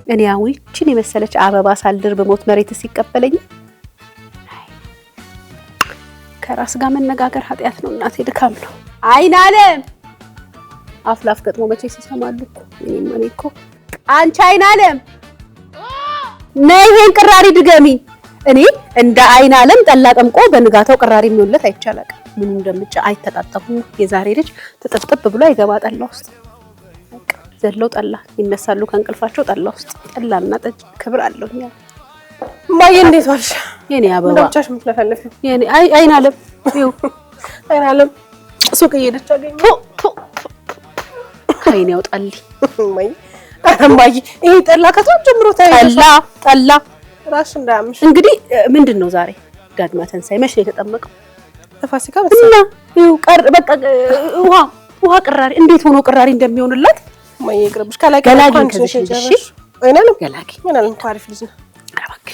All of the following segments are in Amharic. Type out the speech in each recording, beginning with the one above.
እኔ አሁን እቺን የመሰለች አበባ ሳልድር በሞት መሬት ሲቀበለኝ ከራስ ጋር መነጋገር ኃጢያት ነው እናቴ ድካም ነው አይን ዓለም አፍላፍ ገጥሞ መቼ ሲሰማሉ እኔ እኮ አንቺ አይን ዓለም ነይ ይሄን ቅራሪ ድገሚ እኔ እንደ አይን ዓለም ጠላ ጠምቆ በንጋታው ቅራሪ የሚውለት አይቻላል ምን እንደምጭ አይተጣጣፉ የዛሬ ልጅ ተጠጥብ ብሎ አይገባ ጠላ ውስጥ ዘለው ጠላ ይነሳሉ ከንቅልፋቸው ጠላ ውስጥ ጠላና ጠጅ ክብር አለውኛ ማየ እንዴት ዋልሽ የኔ አበባ እንደምቻሽ ምትለፈልፍ የኔ አይን ዓለም ይው አይን ዓለም ሱቅ እየሄደች አገኘ አይን ያውጣል ማይ አማይ ይሄ ጠላ ከቷን ጀምሮ ጠላ ራስ እንዳምሽ እንግዲህ ምንድነው ዛሬ ዳግማ ተንሳይ መሽ የተጠመቀው ተፋሲካ በስና ይው ቀር በቃ ውሃ ቅራሪ እንዴት ሆኖ ቅራሪ እንደሚሆንላት ማይ ይቅርብሽ ካላቀላቀ አንቺ ወይናለም ገላቂ ምናልን ታሪፍ ልጅ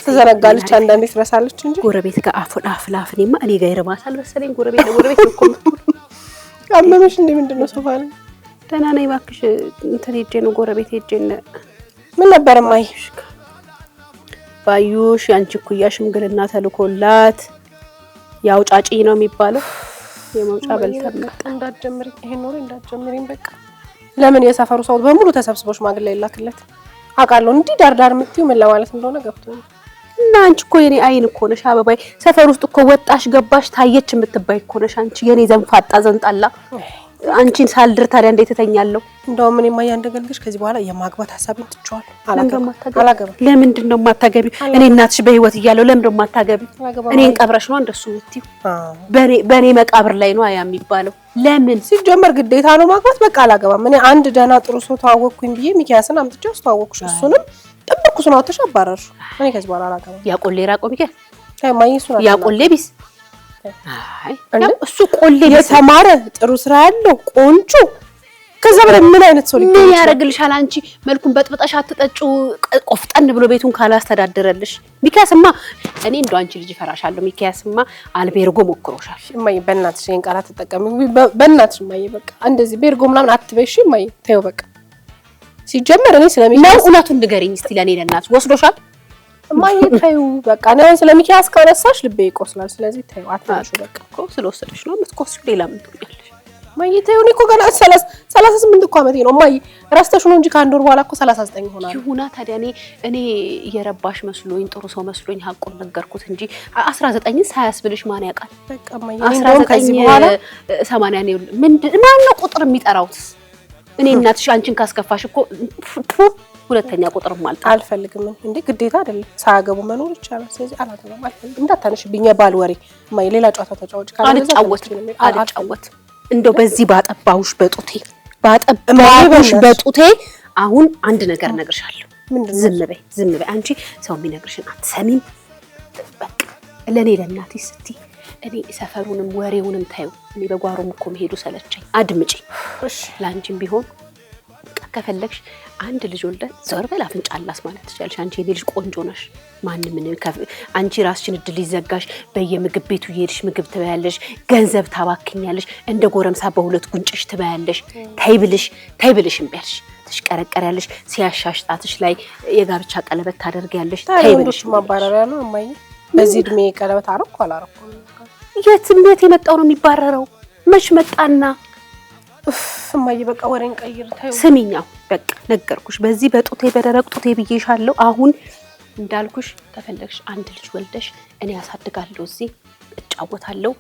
ተዘረጋለች አንዳንዴ ትረሳለች እንጂ ጎረቤት ጋር አፍላፍኔማ እኔ ጋር ይርባታል መሰለኝ ጎረቤት እኮ አመመሽ እንዴ ምንድነው ሶፋን ደህና ነኝ እባክሽ እንትን ሄጄ ነው ጎረቤት ሄጄ ምን ነበር ማይሽ ባዩሽ አንቺ ኩያ ሽምግልና ተልኮላት ያው ጫጪ ነው የሚባለው የመውጫ በልተም እንዳትጀምሪ ይሄን ኖር እንዳትጀምሪኝ በቃ ለምን የሰፈሩ ሰው በሙሉ ተሰብስቦሽ ማግለ ይላክለት አቃለው እንዲ ዳርዳር ምትዩ ምን ለማለት እንደሆነ ገብቶኝ እና አንቺ እኮ የኔ አይን እኮ ነሽ አበባይ ሰፈር ውስጥ እኮ ወጣሽ ገባሽ ታየች የምትባይ እኮ ነሽ አንቺ የኔ ዘንፋጣ ዘንጣላ አንቺን ሳልድር ታዲያ እንዴት ተተኛለሁ እንደው ምን የማያ እንደገልግሽ ከዚህ በኋላ የማግባት ሐሳብን ትጫዋል አላገባ ለምንድን ነው ማታገቢው እኔ እናትሽ በህይወት እያለሁ ለምን ነው ማታገቢው እኔን ቀብረሽ ነው እንደሱ ምትዩ በኔ መቃብር ላይ ነው አያ የሚባለው ለምን ሲጀመር ግዴታ ነው ማግባት በቃ አላገባም እኔ አንድ ደና ጥሩ ሰው ተዋወቅኩኝ ብዬ ሚኪያስን አምጥቼው ተዋወቅኩሽ እሱንም ጥብቁስ ነው ተሻባራሽ እኔ ከዚህ በኋላ አላገባም ያቆሌ ራቆ ሚኪያስ አይ ማይሱ ነው ያቆሌ ቢስ አይ እሱ ቆሌ የተማረ ጥሩ ስራ ያለው ቆንጆ ከዛ በላይ ምን አይነት ሰው ምን ያረግልሻል አንቺ መልኩን በጥብጣሽ አትጠጩ ቆፍጠን ብሎ ቤቱን ካላስተዳደረልሽ ሚኪያስማ እኔ እንደው አንቺ ልጅ ፈራሻለሁ ሚኪያስማ አልቤርጎ ሞክሮሻል እማዬ በእናትሽ ይሄን ቃላት ተጠቀሚ በእናትሽ እማዬ በቃ እንደዚህ ቤርጎ ምናምን አትበይሽ እማዬ ተይው በቃ ሲጀመር እኔ ስለሚኪያስ ነው እውነቱን ንገሪኝ እስቲ ለኔ ለእናትሽ ወስዶሻል እማዬ ተይው በቃ ነው ስለሚኪያስ ካነሳሽ ልቤ ይቆስላል ስለዚህ ተይው አትናሽ በቃ እኮ ስለወሰደሽ ነው የምትቆስሽ ሌላ ምን ትሆኛለሽ ማይ ተይው እኮ ገና 38 እኮ አመቴ ነው ማይ ራስተሽ ነው እንጂ ካንድ ወር በኋላ እኮ 39 ይሆናል ይሁና ታዲያ እኔ የረባሽ መስሎኝ ጥሩ ሰው መስሎኝ ሀቁን ነገርኩት እንጂ 19ን ሳያስብልሽ ማን ያውቃል በቃ ማይ እንደውም ከዚህ በኋላ 80 ነው ማን ነው ቁጥር የሚጠራውስ እኔ እናትሽ አንቺን ካስከፋሽ እኮ ሁለተኛ ቁጥር ማለት አልፈልግም እንዴ ግዴታ አይደለም ሳያገቡ መኖር ይቻላል ስለዚህ አላገባም አልፈልግም እንዳታነሽብኝ ባል ወሬ ማይ ሌላ ጨዋታ ተጫወች ካለ አልጫወት እንደው በዚህ ባጠባውሽ በጡቴ አሁን አንድ ነገር ነግርሻለሁ ዝም በይ አንቺ ሰው የሚነግርሽን አትሰሚም በቃ ለኔ ለእናትሽ ስቲ እኔ ሰፈሩንም ወሬውንም ታዩ እኔ በጓሮም እኮ መሄዱ ሰለቸኝ አድምጪ እሺ ላንቺም ቢሆን ከፈለግሽ አንድ ልጅ ወልደ ዞር በል አፍንጫላስ ማለት ትችያለሽ አንቺ የኔ ልጅ ቆንጆ ነሽ ማንንም ምን አንቺ ራስሽን እድል ይዘጋሽ በየምግብ ቤቱ ይሄድሽ ምግብ ትበያለሽ ገንዘብ ታባክኛለሽ እንደ ጎረምሳ በሁለት ጉንጭሽ ትበያለሽ ታይብልሽ እምቢያለሽ ትሽቀረቀሪያለሽ ሲያሻሽጣትሽ ላይ የጋብቻ ቀለበት ታደርጊያለሽ ታይብልሽ ማባረሪያ ነው እማዬ በዚህ እድሜ ቀለበት አረኩ አላረኩ የት የመጣው ነው የሚባረረው መች መጣና እማዬ በቃ ወሬን ቀይር ታዩ ስሚኛው በቃ ነገርኩሽ በዚህ በጡቴ በደረቅ ጡቴ ብዬሻለሁ አሁን እንዳልኩሽ ከፈለግሽ አንድ ልጅ ወልደሽ እኔ ያሳድጋለሁ እዚህ እጫወታለሁ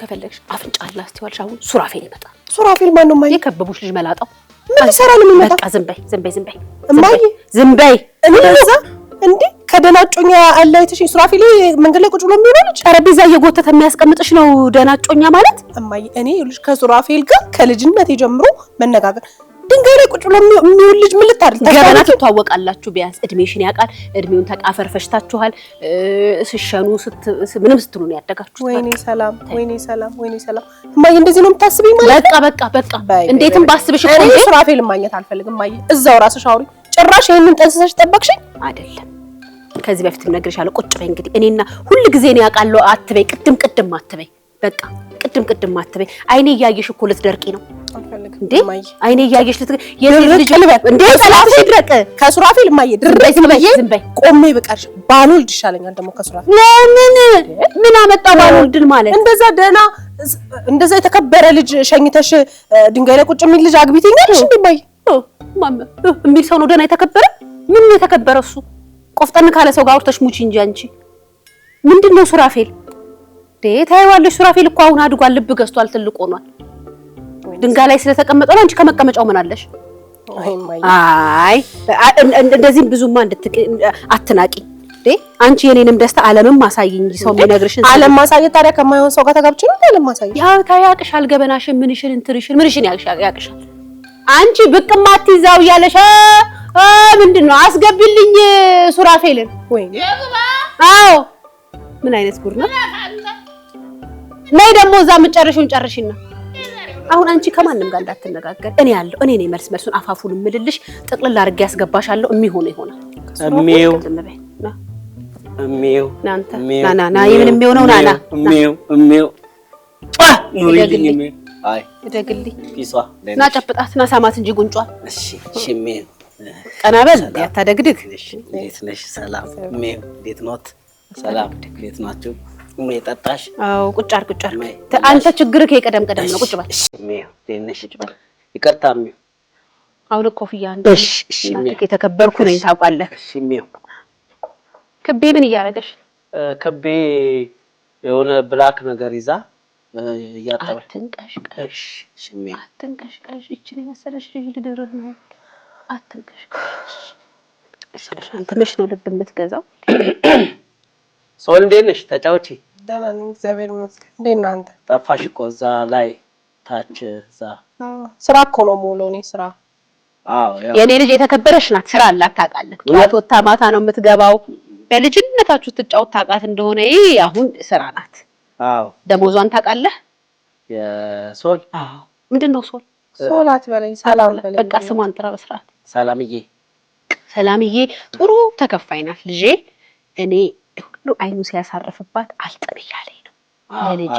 ከፈለግሽ አፍንጫ አላስቲዋልሽ አሁን ሱራፌል ይመጣ ሱራፌል ማን ነው እማዬ የከበቡሽ ልጅ መላጣው ምን ይሰራል የሚመጣ በቃ ዝም በይ እማዬ ዝም በይ እንደዛ እንዴ ከደናጮኛ አላይተሽ ሱራፌል መንገድ ላይ ቁጭ ብሎ የሚሆነልሽ ጠረጴዛ እየጎተተ የሚያስቀምጥሽ ነው ደናጮኛ ማለት እማዬ እኔ ልጅ ከሱራፌል ጋር ከልጅነት ጀምሮ መነጋገር ድንጋይ ላይ ቁጭ ብሎ የሚውል ልጅ ምን ልታርል ገና ትተዋወቃላችሁ ቢያንስ እድሜሽን ያውቃል እድሜውን ተቃፈር ፈሽታችኋል ስሸኑ ምንም ስትሉ ነው ያደጋችሁት ወይኔ ሰላም እማዬ እንደዚህ ነው የምታስበኝ ማለት በቃ እንዴትም ባስብሽ እኮ እኔ ሱራፌል ማግኘት አልፈልግም እማዬ እዛው ራስሽ አውሪ ጭራሽ ይሄንን ጠንሰሽ ጠበቅሽኝ አይደለም ከዚህ በፊት ነግሬሻለሁ ቁጭ በይ እንግዲህ እኔና ሁሉ ጊዜ ነው ያውቃለሁ አትበይ ቅድም አትበይ በቃ ቅድም አትበይ አይኔ ያየሽ እኮ ልትደርቂ ነው እንዴ አይኔ ያየሽ የዚህ ልጅ እንዴ ሰላም ይድረቅ ከሱራፌል ማየ ዝም በይ ቆሜ በቃሽ ባልወልድ ይሻለኛል ደግሞ ከሱራፌል ለምን ምን አመጣ ባልወልድን ማለት እንደዛ ደህና እንደዛ የተከበረ ልጅ ሸኝተሽ ድንጋይ ላይ ቁጭ የሚል ልጅ አግቢተኛልሽ እንዴ ማየ ማማ የሚል ሰው ነው ደህና የተከበረ ምን ነው የተከበረ እሱ ቆፍጠን ካለ ሰው ጋር አውርተሽ ሙቺ እንጂ አንቺ ምንድነው ሱራፌል ታይዋለሽ ሱራፌል እኮ አሁን አድጓል ልብ ገዝቷል ትልቅ ሆኗል ድንጋይ ላይ ስለተቀመጠ ነው አንቺ ከመቀመጫው ምን አለሽ አይ እንደዚህም ብዙማ አትናቂ አንቺ የኔንም ደስታ ዓለምም ማሳየኝ እንጂ ሰው የሚነግርሽን ዓለም ማሳየት ታዲያ ከማይሆን ሰው ጋር ተጋብቼ ነው ዓለም ማሳየት ያው ታያቅሻል ገበናሽን ምንሽን ያቅሻል አንቺ ብቅም አትይዛው ያለሽ ምንድነው አስገቢልኝ ሱራፌልን ወይ አዎ ምን አይነት ጉር ነው ነይ ደግሞ እዛ መጨረሻውን ጨርሽና አሁን አንቺ ከማንም ጋር እንዳትነጋገር እኔ ያለው እኔ ነኝ መልሱን አፋፉን ምልልሽ ጥቅልል አድርጌ ያስገባሻለሁ የሚሆነው ይሆናል እሚው ናንተ ና የምን የሚሆነው ናና እሚው አይ እደግልኝ ፒሷ ና ጨብጣት ና ሳማት እንጂ ጉንጯ እሺ እሚው ቀናበል ያታደግድግ እንዴት ነሽ ሰላም እሚው እንዴት ኖት ሰላም እንዴት ናችሁ ጠጣሽ አዎ ቁጭ አድርግ አንተ ችግርህ የቀደም ነው ቁጭ በል እሚው ደነሽ ይቅርታ እሚው አሁን ኮፍያ አንተ እሺ የተከበርኩ ነኝ ታውቃለህ እሺ እሚው ክቤ ምን እያደረገሽ ክቤ የሆነ ብላክ ነገር ይዛ እያጠበ አትንቀሽቀሽ እሚው አትንቀሽቀሽ እቺን መሰለሽ ልድርህ ነው አትንቀሽቀሽ አንተ መች ነው ልብ የምትገዛው ሶል እንዴት ነሽ ተጫውቺ ደህና ነኝ እግዚአብሔር ይመስገን እንዴት ነህ አንተ ጠፋሽ እኮ እዛ ላይ ታች እዛ ስራ እኮ ነው የምውለው እኔ ስራ አዎ የኔ ልጅ የተከበረሽ ናት ስራ አላት ታውቃለህ ጧት ወጣ ማታ ነው የምትገባው በልጅነታችሁ ትጫወት ታውቃት እንደሆነ አሁን ስራ ናት አዎ ደሞዟን ታውቃለህ የሶል አዎ ምንድነው ሶል አትበለኝ ሰላም በለኝ በቃ ስሟን ጥራ በስርዓት ሰላምዬ ጥሩ ተከፋይ ናት ልጄ እኔ ሁሉ አይኑ ሲያሳርፍባት አልጥር እያለኝ ነው ለልጄ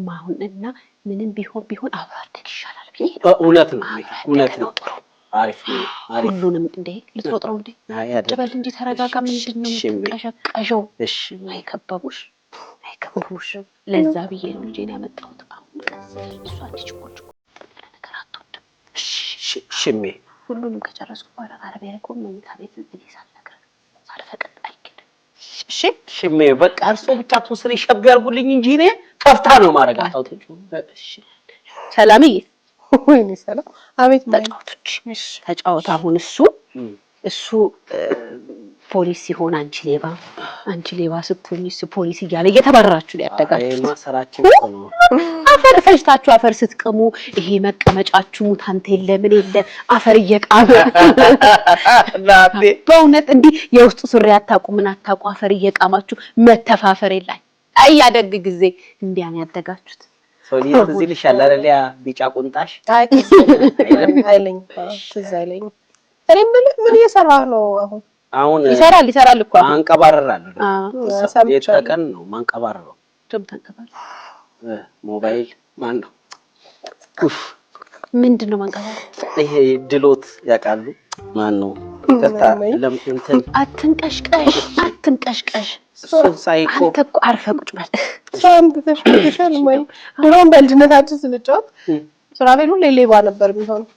ማሁንና ምንም ቢሆን አብራደግ ይሻላል እውነት ነው አሪፍ ሁሉንም እንዴ ልትሮጥረው እንዴ ጀበል እንጂ ተረጋጋ ምንድነው ቀሸቀሸው እሺ አይከበቡሽ ለዛ ብዬ ነው ልጄን ያመጣሁት አሁን እሷ ልጅ ቆጭ ነገር አትወድም ሽሜ ሁሉንም ከጨረስኩ በኋላ አረቢያ ቆም መኝታ ቤት እንግዲህ ሳልነግር ሳልፈቅድ አይገድም እሺ ሽሜ በቃ እርሶ ብቻ ተወስሪ ሸብ ያርጉልኝ እንጂ እኔ ከፍታ ነው ማረጋት እሺ ሰላምዬ ወይኔ ሰላም አቤት ተጫወት አሁን እሱ ፖሊስ ሲሆን አንቺ ሌባ ስትሆኚ ፖሊስ እያለ እየተባረራችሁ ያደጋችሁ አይ ማሰራችን ነው አፈር ፈጅታችሁ አፈር ስትቀሙ ይሄ መቀመጫችሁ ሙታንተ የለ ምን የለ አፈር እየቃመ በእውነት እንዲህ የውስጡ ሱሪ አታውቁ ምን አታውቁ አፈር እየቃማችሁ መተፋፈር የለ አያደግ ጊዜ እንዲያን ያደጋችሁት ሶሊያ እዚህ ልሻል አይደል ያ ቢጫ ቁንጣሽ አይለኝ ትዝ አይለኝ እኔ ምን እየሰራህ ነው አሁን ይሰራል እኮ አንቀባረራለሁ የተቀን ነው ማንቀባረረው ተንቀባረ ሞባይል ማን ነው ምንድነው ማንቀባረር ይሄ ድሎት ያውቃሉ ማን ነው ለምንትን አትንቀሽቀሽ ሳይኮ አንተ እኮ አርፈህ ቁጭ በል ሳንት ተሽከሻል ማይ ድሮም በልጅነታችን ስንጫወት ሱራፌል ሁሌ ሌባ ነበር የሚሆነው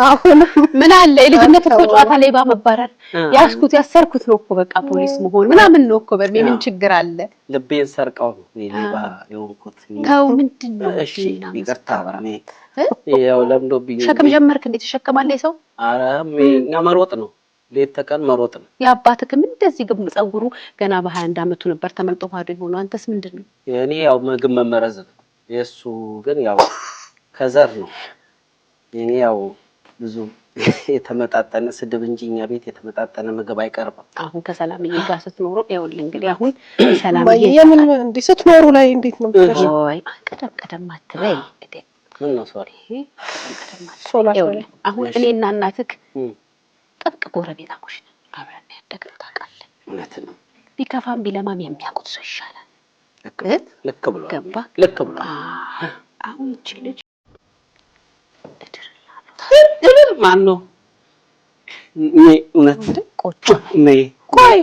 አሁን ምን አለ የልጅነት እኮ ጨዋታ ሌባ መባረር ያሰርኩት ነው እኮ በቃ ፖሊስ መሆን ምናምን ነው እኮ በርሜ ምን ችግር አለ ልቤን ሰርቀው ነው ሌባ የሆንኩት ታው ምንድነው እሺ ይቅርታ ያው ለምዶብኝ ሸክም ጀመርክ እንዴ ተሸከማለህ ሰው አረ መሮጥ ነው ሌት ተቀን መሮጥ ነው ያባትክ ምን እንደዚህ ግብ ጸጉሩ ገና በ21 አመቱ ነበር ተመልጦ ባዶ ይሆናል አንተስ ምንድነው እኔ ያው ምግብ መመረዝ ነው የሱ ግን ያው ከዘር ነው እኔ ያው ብዙ የተመጣጠነ ስድብ እንጂ እኛ ቤት የተመጣጠነ ምግብ አይቀርብም አሁን ከሰላምዬ ጋር ስትኖሩ ይኸውልህ እንግዲህ አሁን ሰላምዬ የምን እንዴ ስትኖሩ ላይ እንዴት ነው ወይ ቀደም አትበል እዴ ምን ነው ሶሪ ቀደም አትበል አሁን እኔና እናትክ ጥብቅ ጎረቤታሞች ነን አብረን ያደግን ታውቃለህ እውነት ነው ቢከፋም ቢለማም የሚያውቁት ሰው ይሻላል ልክ ብሎ ገባ ልክ ብሎ አሁን እቺ ልጅ ማን ነው እውነት ቆጮ ቆይ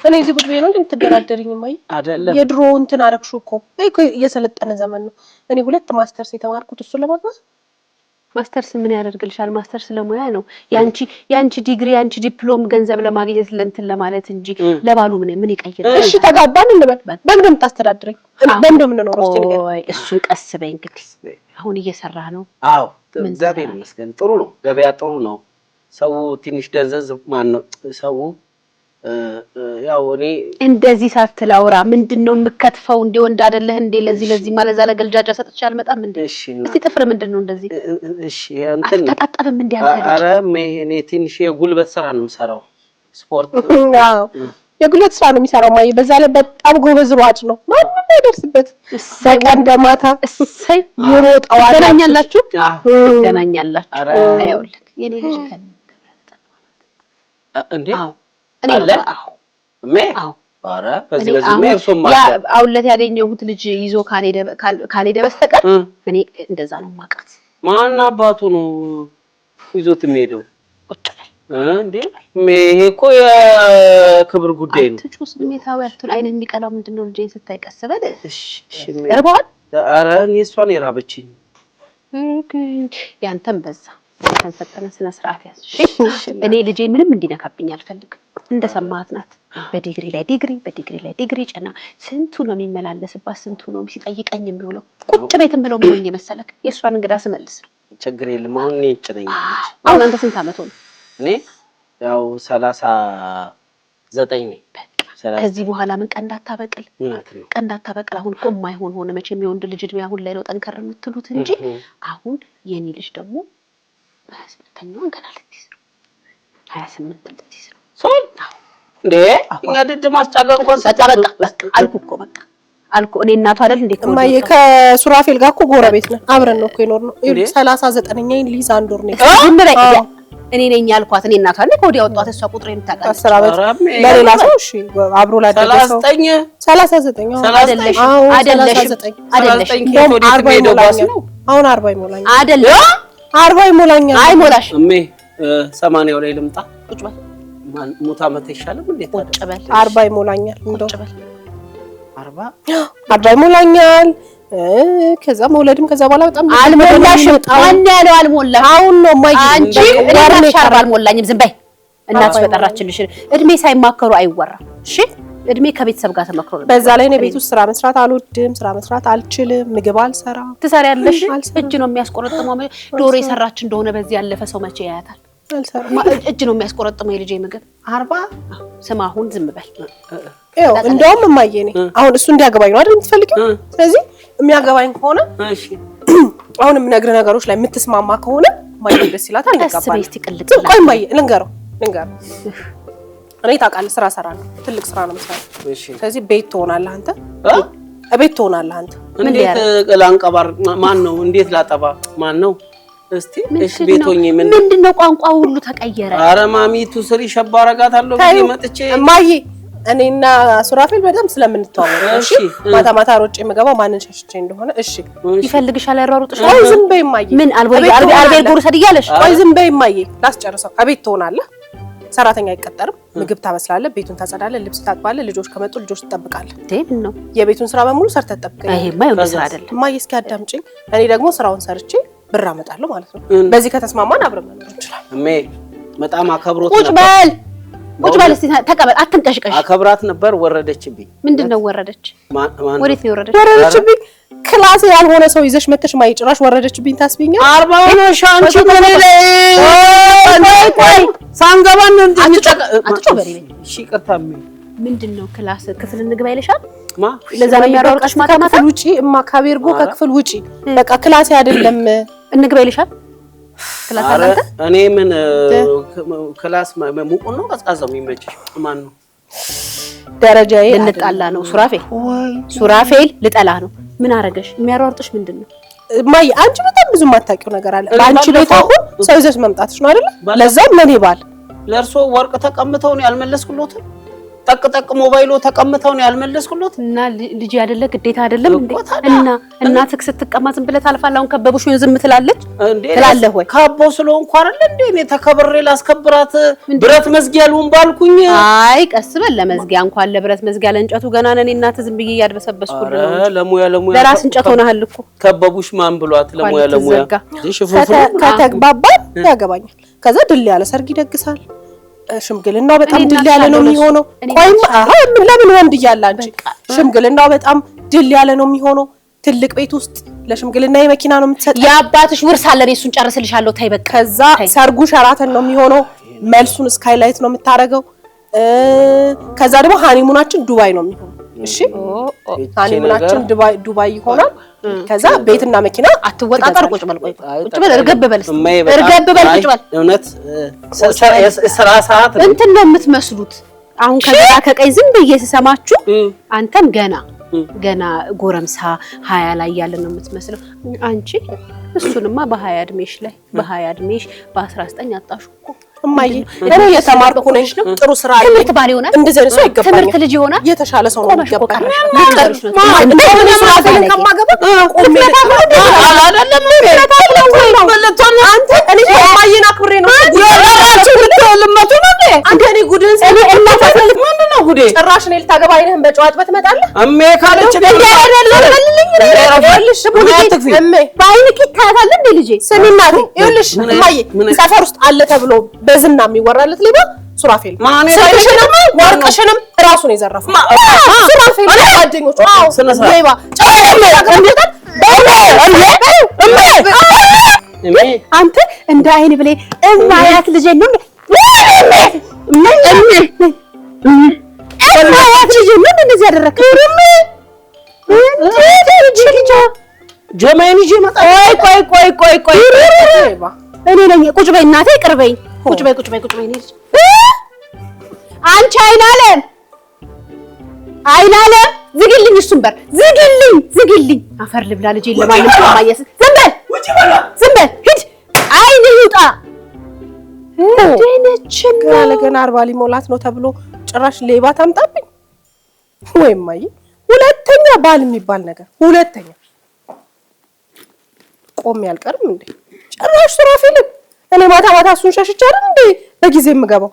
እኔ እዚህ ቁጭ ብዬ ነው እንድትደራደሪኝ ማይ አይደለም የድሮ እንትን አረግሹ እኮ እየሰለጠነ ዘመን ነው። እኔ 2 ማስተርስ የተማርኩት እሱ ለማግባት ማስተርስ ምን ያደርግልሻል? ማስተርስ ለሙያ ነው። ያንቺ ዲግሪ ያንቺ ዲፕሎም ገንዘብ ለማግኘት ለእንትን ለማለት እንጂ ለባሉ ምን ይቀይራል? እሺ ተጋባን እንበል። በምን የምታስተዳድረኝ? በምን የምንኖረው? ወይ እሱን ቀስ በይ እንግዲህ። አሁን እየሰራ ነው። አዎ እግዚአብሔር ይመስገን ጥሩ ነው። ገበያ ጥሩ ነው። ሰው ትንሽ ደንዘዝ ማን ነው ሰው ያው እኔ እንደዚህ ሳትላውራ ምንድነው የምከትፈው? እንደ ወንድ አይደለህ እንደ ለዚህ ማለት ዛለ ገልጃጃ ሰጥቼ አልመጣም እንዴ? እስቲ ጥፍር ምንድነው እንደዚህ? እሺ እንትን ተጣጣበም እንደ አንተ ኧረ እኔ ትንሽ የጉልበት ስራ ነው የምሰራው ስፖርት። አዎ የጉልበት ስራ ነው የሚሰራው ማይ። በዛ ላይ በጣም ጎበዝ ሯጭ ነው። ማንም አይደርስበት። በቀን እንደማታ እሰይ ይሮጣው ገናኛላችሁ። ኧረ አይውልክ የኔ ልጅ እንዴ እኔ አዎ ኧረ በዚህ እርሱም አውለት ያገኘሁት ልጅ ይዞ ካልሄደ በስተቀር እኔ እንደዛ ነው ማቃት። ማን አባቱ ነው ይዞት የሚሄደው? ቁጭ እንዴ ይሄ እኮ የክብር ጉዳይ ነው። ትጩስ ስሜታዊ አትሁን። አይነ የሚቀላው ምንድነው? ልጄን ስታይ ቀስ በል። እሺ እርባል። ኧረ እኔ እሷን የራበችኝ ያንተም በዛ ተንፈጠነ ስነ ስርዓት ያዝ። እሺ እኔ ልጄ ምንም እንዲነካብኝ አልፈልግም። እንደሰማት ናት። በዲግሪ ላይ ዲግሪ ጨና ስንቱ ነው የሚመላለስባት፣ ስንቱ ነው ሲጠይቀኝ የሚውለው። ቁጭ ቤትም ብለው ምን እየመሰለክ የእሷን እንግዳ ስመልስ ችግር የለም። አሁን እኔ ጭነኝ። አሁን አንተ ስንት አመት ሆነ? እኔ ያው 39 ነኝ። ከዚህ በኋላ ምን ቀንዳታበቅል ቀንዳታበቅል። አሁን እኮ የማይሆን ሆነ። መቼም የወንድ ልጅ እድሜ አሁን ላይ ነው ጠንከር የምትሉት እንጂ አሁን የኔ ልጅ ደግሞ 28ኛውን ገና ልትይዝ ነው። 28 ልትይዝ ነው። ሶል እንዴ እኛ ድድ ማስጫገር እንኳን በቃ አልኩ እኔ እናቱ አይደል እንዴ? እማዬ ከሱራፌል ጋር እኮ ጎረቤት ነን። አብረን ነው እኮ የኖርነው። 39ኛን ሊዝ አንድ ወር ነው። ዝም በይ እኔ ነኝ ያልኳት። እኔ እናቷ አይደል ኮዲ ያወጣት እሷ ቁጥሬን ታውቃለች። 10 አመት ለሌላ ሰው እሺ አብሮ ላደረሰው 39 አይደለሽ አሁን 40 ይሞላኛል አይደለም 40 ይሞላኛል። አይሞላሽ እሜ 80 ላይ ልምጣ። ቁጭ በል ሙት አመት ይሻላል እንዴ? ቁጭ በል 40 ይሞላኛል። እንደው 40 ይሞላኛል። ከዛ መውለድም ከዛ በኋላ በጣም አልሞላሽም። ማን ያለው አልሞላሽ? አሁን ነው ማይ አንቺ ወራሽ 40 አልሞላኝም። ዝም በይ እናትሽ በጠራችልሽ። እድሜ ሳይማከሩ አይወራም። እሺ እድሜ ከቤተሰብ ጋር ተመክሮ ነው። በዛ ላይ ነው ቤት ውስጥ ስራ መስራት አልወድም፣ ስራ መስራት አልችልም፣ ምግብ አልሰራም። ትሰሪያለሽ? እጅ ነው የሚያስቆረጥመው። ዶሮ የሰራች እንደሆነ በዚህ ያለፈ ሰው መቼ ያያታል? አልሰራም። እጅ ነው የሚያስቆረጥመው የልጄ ምግብ። 40 ስማ አሁን ዝም በል። ይኸው እንደውም እማዬ ነኝ አሁን እሱ እንዲያገባኝ ነው አይደል የምትፈልጊው? ስለዚህ የሚያገባኝ ከሆነ እሺ አሁን የምነግር ነገሮች ላይ የምትስማማ ከሆነ ማይ ደስ ይላታል። እንቀባል። እስቲ ቅልጥ ቆይ ማይ ልንገረው እኔ ታውቃለህ ስራ እሰራለሁ። ትልቅ ስራ ነው የምሰራው። እሺ ስለዚህ ቤት ትሆናለህ አንተ ቤት ትሆናለህ አንተ። እንዴት ላንቀባር? ማን ነው? እንዴት ላጠባ? ማን ነው? እስቲ እሺ ቤቶኝ ምንድነው? ቋንቋ ሁሉ ተቀየረ። ኧረ ማሚቱ ስሪ ሸባረጋታለሁ ብዬ መጥቼ እማዬ እኔና ሱራፌል በደምብ ስለምንተዋወቅ እሺ ማታ ሮጬ የምገባው ማንን ሸሽቼ እንደሆነ እሺ ይፈልግሻል ያሯሩጥሽ። ቆይ ዝም በይ እማዬ። ምን አልቤል ጉርሰድ እያለሽ ቆይ ዝም በይ እማዬ ላስጨርሰው። አቤት ትሆናለህ። ሰራተኛ አይቀጠርም። ምግብ ታበስላለህ፣ ቤቱን ታጸዳለህ፣ ልብስ ታጥባለህ፣ ልጆች ከመጡ ልጆች ትጠብቃለህ። ምን ነው የቤቱን ስራ በሙሉ ሰርተህ ትጠብቃለህ። ይሄማ የሆነ ስራ አይደለም እማዬ። እስኪ አዳምጪኝ። እኔ ደግሞ ስራውን ሰርቼ ብር አመጣለሁ ማለት ነው። በዚህ ከተስማማን አብረን መኖር እንችላለን። እሜ በጣም አከብሮት ነበር። ቁጭ በል እስቲ ተቀበል። አትንቀሽቀሽ። አከብራት ነበር። ወረደችብኝ። ምንድነው ወረደች? ወዴት ነው የወረደች? ወረደችብኝ። ክላስ ያልሆነ ሰው ይዘሽ መተሽ ማይ ጭራሽ ወረደችብኝ። ታስቢኛል 40 ነው ሻንቺ በኔ ላይ ቆይ ሳንገባን አትጮበሪ። እሺ ይቅርታም። ምንድነው ክላስ ክፍል እንግባ ይልሻል? ለዛ ነው የሚያሯሩጥሽ ማታ ማታ ውጪ እማ ካቤርጎ ከክፍል ውጪ በቃ ክላስ አይደለም እንግባ ይልሻል። ክላስ አላንተ እኔ ምን ክላስ ሙቁ ነው ቀዝቃዛው የሚመችሽ? ማን ነው? ደረጃዬ ልንጣላ ነው ሱራፌል ልጠላ ነው። ምን አረገሽ? የሚያሯሩጥሽ ምንድነው? ማይ አንቺ በጣም ብዙ የማታውቂው ነገር አለ። ባንቺ ቤት አሁን ሰው ይዘሽ መምጣትሽ ነው አይደል? ለዛም ለኔ ባል ለእርሶ ወርቅ ተቀምተው ነው ያልመለስኩሎት። ጠቅ ሞባይሎ ተቀምጠው ነው ያልመለስኩለት እና ልጅ አይደለ ግዴታ አይደለም እንዴ? እና እናትክ ስትቀማ ዝም ብለህ ታልፋለህ። አሁን ከበቡሽ ወይ ዝም ትላለች ትላለህ ወይ? ካቦ ስለሆንኩ አይደል እንዴ እኔ ተከብሬ ላስከብራት ብረት መዝጊያ ልሁን ባልኩኝ። አይ ቀስ በል ለመዝጊያ እንኳን ለብረት መዝጊያ ለእንጨቱ ገና ነን እናት ዝም ብዬ ያድበሰበስኩልህ ነው። ለሙያ ለራስ እንጨት ሆነሃል እኮ። ከበቡሽ ማን ብሏት ለሙያ ከተግባባን ያገባኛል። ከዛ ድል ያለ ሰርግ ይደግሳል። ሽምግልናው በጣም ድል ያለ ነው የሚሆነው። ቆይማ ለምን ወንድ እያለ አንቺ ሽምግልናው በጣም ድል ያለ ነው የሚሆነው። ትልቅ ቤት ውስጥ ለሽምግልና የመኪና ነው የምትሰጠው። የአባትሽ ውርስ አለ እሱን ጨርስልሻለሁ። ታይ በቃ። ከዛ ሰርጉ ሸራተን ነው የሚሆነው። መልሱን ስካይላይት ነው የምታረገው። ከዛ ደግሞ ሃኒሙናችን ዱባይ ነው የሚሆነው። እሺ ሃኒሙናችን ዱባይ ይሆናል። ከዛ ቤትና መኪና አትወጣጣር። ቁጭ በል ቁጭ በል እርገብ በል እርገብ በል ቁጭ በል። እውነት ስራ ሰዓት እንትን ነው የምትመስሉት። አሁን ከዛ ከቀይ ዝም ብዬ ስሰማችሁ አንተም ገና ጎረምሳ 20 ላይ ያለ ነው የምትመስለው አንቺ። እሱንማ በ20 እድሜሽ ላይ በ20 እድሜሽ በ19 አጣሽ እኮ እማዬ። እኔ የተማርኩ ነኝ። ጥሩ ስራ አለ። ትምህርት ባል ይሆናል። እንደዚህ ነው ይገባኛል። ትምህርት ልጅ ይሆናል። የተሻለ ሰው ነው ይገባል። ጭራሽ እኔ ልታገባ አይነህም በጨዋት በትመጣለህ እሜ ካለች ስሚ እናቴ ይኸውልሽ እማዬ ሰፈር ውስጥ አለ ተብሎ በዝና የሚወራለት ሌባ ሱራፌል ስልክሽንም ወርቅሽንም እራሱ ነው የዘረፈው። ሱራፌል ጓደኞቹ ሌባ አንተ እንደ አይን ብሌ እማያት ልጄ ነው እማያት ልጄ ነው እንደዚህ ያደረከው ጀማይን ይዤ መጣ። ቆይ እኔ ነኝ። ቁጭ በይ እናቴ ቅርበኝ። ቁጭ በይ አንቺ አይናለም ዝግልኝ፣ እሱን በር ዝግልኝ። አፈር ልብላ ልጄ ለማንም ስለማየስ ዝም በል ሂድ። አይን ይውጣ። ደነችና ለገና 40 ሊሞላት ነው ተብሎ ጭራሽ ሌባ ታምጣብኝ ወይም ማይ ሁለተኛ ባል የሚባል ነገር ሁለተኛ ቆም ያልቀርም እንዴ ጭራሽ ሱራፌልን እኔ ማታ እሱን ሸሽቻለሁ እንዴ በጊዜ የምገባው